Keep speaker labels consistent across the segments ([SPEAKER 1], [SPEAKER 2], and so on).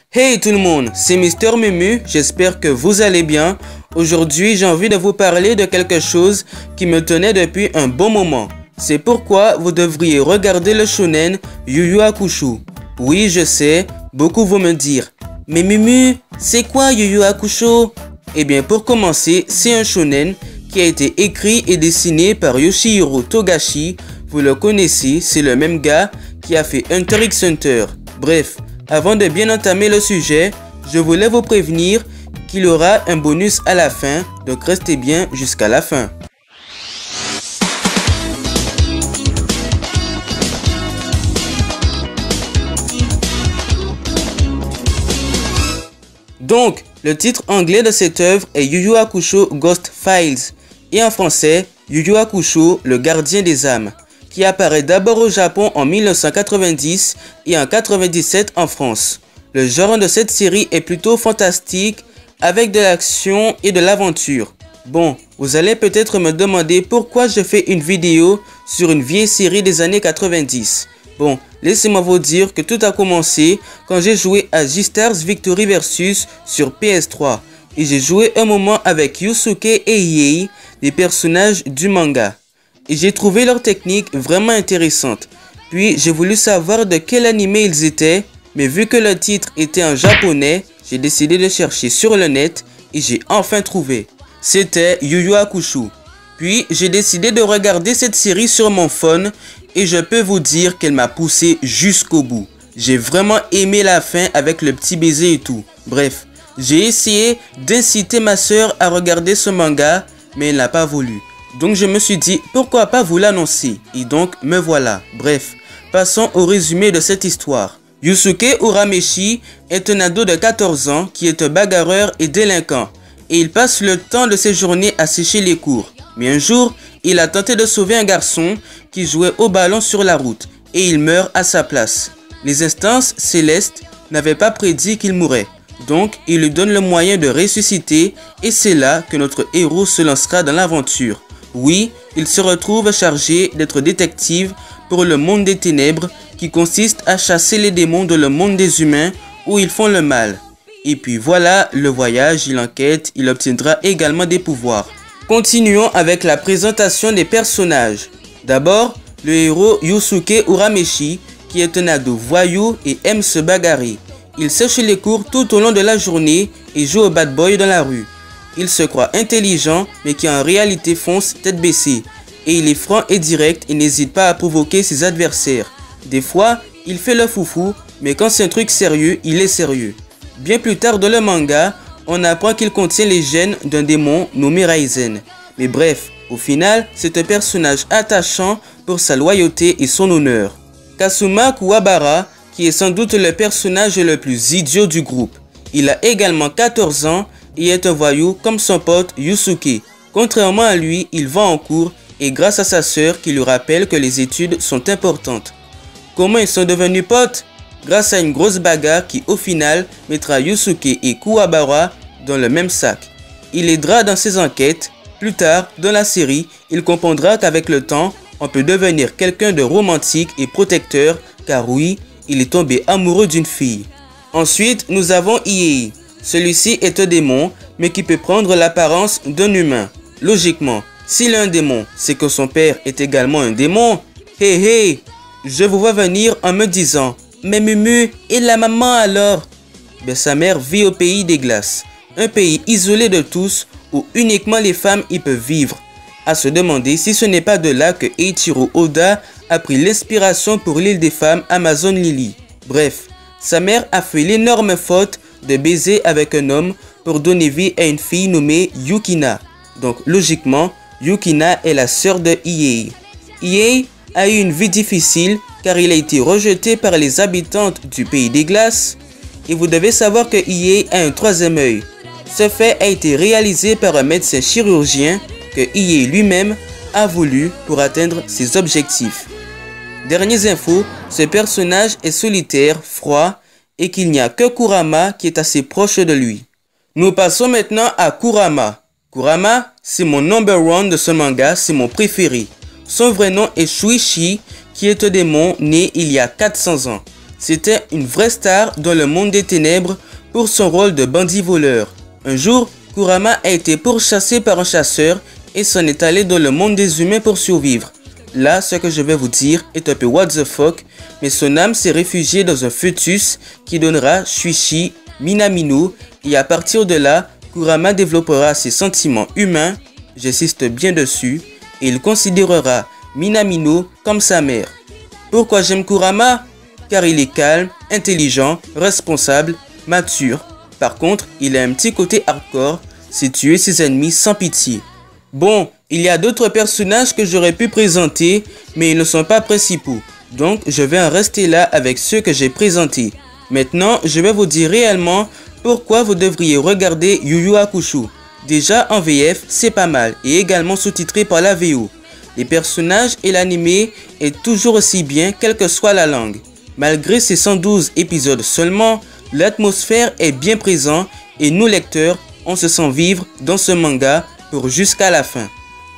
[SPEAKER 1] Hey tout le monde, c'est Mister Mumu, j'espère que vous allez bien. Aujourd'hui, j'ai envie de vous parler de quelque chose qui me tenait depuis un bon moment. C'est pourquoi vous devriez regarder le shonen Yu Yu Hakusho. Oui, je sais, beaucoup vont me dire « Mais Mumu, c'est quoi Yu Yu Hakusho ?» Eh bien, pour commencer, c'est un shonen qui a été écrit et dessiné par Yoshihiro Togashi. Vous le connaissez, c'est le même gars qui a fait Hunter x Hunter. Bref, avant de bien entamer le sujet, je voulais vous prévenir qu'il y aura un bonus à la fin, donc restez bien jusqu'à la fin. Donc, le titre anglais de cette œuvre est Yu Yu Hakusho Ghost Files et en français Yu Yu Hakusho le gardien des âmes, qui apparaît d'abord au Japon en 1990 et en 1997 en France. Le genre de cette série est plutôt fantastique avec de l'action et de l'aventure. Bon, vous allez peut-être me demander pourquoi je fais une vidéo sur une vieille série des années 90. Bon, laissez-moi vous dire que tout a commencé quand j'ai joué à J-Stars Victory Versus sur PS3 et j'ai joué un moment avec Yusuke et Iei, des personnages du manga. Et j'ai trouvé leur technique vraiment intéressante. Puis j'ai voulu savoir de quel animé ils étaient, mais vu que le titre était en japonais, j'ai décidé de chercher sur le net et j'ai enfin trouvé. C'était Yu Yu Hakusho. Puis j'ai décidé de regarder cette série sur mon phone et je peux vous dire qu'elle m'a poussé jusqu'au bout. J'ai vraiment aimé la fin avec le petit baiser et tout. Bref, j'ai essayé d'inciter ma soeur à regarder ce manga, mais elle n'a pas voulu. Donc je me suis dit, pourquoi pas vous l'annoncer? Et donc, me voilà. Bref, passons au résumé de cette histoire. Yusuke Urameshi est un ado de 14 ans qui est un bagarreur et délinquant. Et il passe le temps de ses journées à sécher les cours. Mais un jour, il a tenté de sauver un garçon qui jouait au ballon sur la route. Et il meurt à sa place. Les instances célestes n'avaient pas prédit qu'il mourrait. Donc, il lui donne le moyen de ressusciter. Et c'est là que notre héros se lancera dans l'aventure. Oui, il se retrouve chargé d'être détective pour le monde des ténèbres qui consiste à chasser les démons dans le monde des humains où ils font le mal. Et puis voilà, le voyage, il enquête, il obtiendra également des pouvoirs. Continuons avec la présentation des personnages. D'abord, le héros Yusuke Urameshi qui est un ado voyou et aime se bagarrer. Il sèche les cours tout au long de la journée et joue au bad boy dans la rue. Il se croit intelligent, mais qui en réalité fonce tête baissée. Et il est franc et direct et n'hésite pas à provoquer ses adversaires. Des fois, il fait le foufou, mais quand c'est un truc sérieux, il est sérieux. Bien plus tard dans le manga, on apprend qu'il contient les gènes d'un démon nommé Raizen. Mais bref, au final, c'est un personnage attachant pour sa loyauté et son honneur. Kazuma Kuwabara, qui est sans doute le personnage le plus idiot du groupe. Il a également 14 ans et est un voyou comme son pote Yusuke. Contrairement à lui, il va en cours et grâce à sa sœur qui lui rappelle que les études sont importantes. Comment ils sont devenus potes? Grâce à une grosse bagarre qui au final mettra Yusuke et Kuwabara dans le même sac. Il aidera dans ses enquêtes. Plus tard, dans la série, il comprendra qu'avec le temps, on peut devenir quelqu'un de romantique et protecteur car oui, il est tombé amoureux d'une fille. Ensuite, nous avons Iei. Celui-ci est un démon, mais qui peut prendre l'apparence d'un humain. Logiquement, s'il est un démon, c'est que son père est également un démon. Hey hey, je vous vois venir en me disant, mais Mumu, et la maman alors? Ben sa mère vit au pays des glaces, un pays isolé de tous où uniquement les femmes y peuvent vivre. À se demander si ce n'est pas de là que Eiichiro Oda a pris l'inspiration pour l'île des femmes Amazon Lily. Bref, sa mère a fait l'énorme faute de baiser avec un homme pour donner vie à une fille nommée Yukina. Donc logiquement, Yukina est la sœur de Iei. Iei a eu une vie difficile car il a été rejeté par les habitantes du pays des glaces. Et vous devez savoir que Iei a un troisième œil. Ce fait a été réalisé par un médecin chirurgien que Iei lui-même a voulu pour atteindre ses objectifs. Dernières infos, ce personnage est solitaire, froid, et qu'il n'y a que Kurama qui est assez proche de lui. Nous passons maintenant à Kurama. Kurama, c'est mon number one de ce manga, c'est mon préféré. Son vrai nom est Shuichi, qui est un démon né il y a 400 ans. C'était une vraie star dans le monde des ténèbres pour son rôle de bandit voleur. Un jour, Kurama a été pourchassé par un chasseur et s'en est allé dans le monde des humains pour survivre. Là, ce que je vais vous dire est un peu what the fuck, mais son âme s'est réfugiée dans un fœtus qui donnera Shuichi Minamino, et à partir de là, Kurama développera ses sentiments humains, j'insiste bien dessus, et il considérera Minamino comme sa mère. Pourquoi j'aime Kurama? Car il est calme, intelligent, responsable, mature. Par contre, il a un petit côté hardcore, c'est tuer ses ennemis sans pitié. Bon, il y a d'autres personnages que j'aurais pu présenter, mais ils ne sont pas principaux. Donc, je vais en rester là avec ceux que j'ai présentés. Maintenant, je vais vous dire réellement pourquoi vous devriez regarder Yu Yu Hakusho. Déjà en VF, c'est pas mal, et également sous-titré par la VO. Les personnages et l'anime est toujours aussi bien, quelle que soit la langue. Malgré ses 112 épisodes seulement, l'atmosphère est bien présente et nous lecteurs, on se sent vivre dans ce manga pour jusqu'à la fin.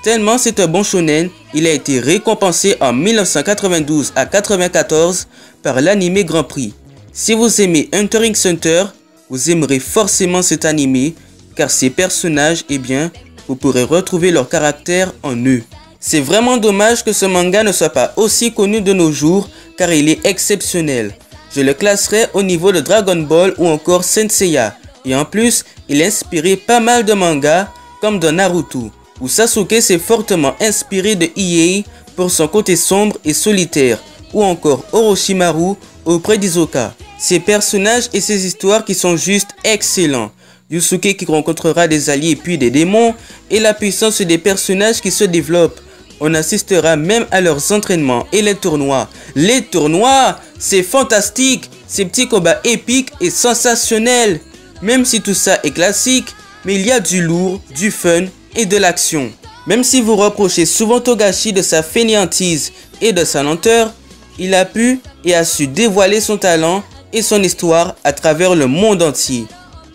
[SPEAKER 1] Tellement c'est un bon shonen, il a été récompensé en 1992 à 94 par l'anime Grand Prix. Si vous aimez Hunter x Hunter, vous aimerez forcément cet anime, car ces personnages, eh bien, vous pourrez retrouver leur caractère en eux. C'est vraiment dommage que ce manga ne soit pas aussi connu de nos jours, car il est exceptionnel. Je le classerai au niveau de Dragon Ball ou encore Saint Seiya. Et en plus, il a inspiré pas mal de mangas, comme dans Naruto, où Sasuke s'est fortement inspiré de Ieyasu pour son côté sombre et solitaire, ou encore Orochimaru auprès d'Hisoka. Ces personnages et ces histoires qui sont juste excellents. Yusuke qui rencontrera des alliés puis des démons, et la puissance des personnages qui se développent. On assistera même à leurs entraînements et les tournois. Les tournois, c'est fantastique, ces petits combats épiques et sensationnels. Même si tout ça est classique, mais il y a du lourd, du fun et de l'action. Même si vous reprochez souvent Togashi de sa fainéantise et de sa lenteur, il a pu et a su dévoiler son talent et son histoire à travers le monde entier.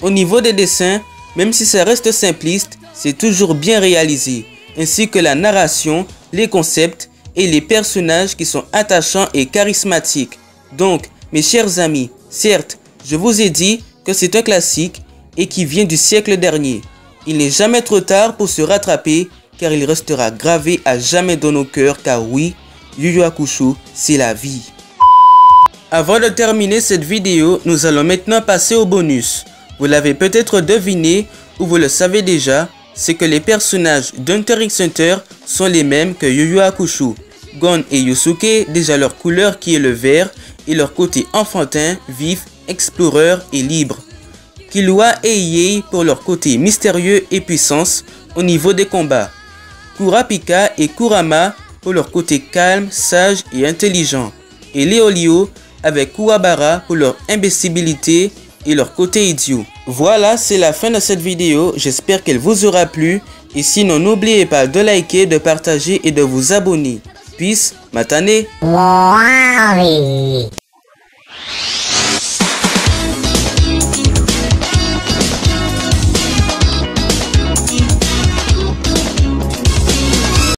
[SPEAKER 1] Au niveau des dessins, même si ça reste simpliste, c'est toujours bien réalisé, ainsi que la narration, les concepts et les personnages qui sont attachants et charismatiques. Donc, mes chers amis, certes, je vous ai dit que c'est un classique et qui vient du siècle dernier. Il n'est jamais trop tard pour se rattraper, car il restera gravé à jamais dans nos cœurs, car oui, Yu Yu Hakusho, c'est la vie. Avant de terminer cette vidéo, nous allons maintenant passer au bonus. Vous l'avez peut-être deviné, ou vous le savez déjà, c'est que les personnages d'Hunter x Hunter sont les mêmes que Yu Yu Hakusho. Gon et Yusuke, déjà leur couleur qui est le vert, et leur côté enfantin, vif, exploreur et libre. Killua et Ieyasu pour leur côté mystérieux et puissance au niveau des combats. Kurapika et Kurama pour leur côté calme, sage et intelligent. Et Leolio avec Kuwabara pour leur imbécilité et leur côté idiot. Voilà, c'est la fin de cette vidéo. J'espère qu'elle vous aura plu. Et sinon, n'oubliez pas de liker, de partager et de vous abonner. Peace, matane.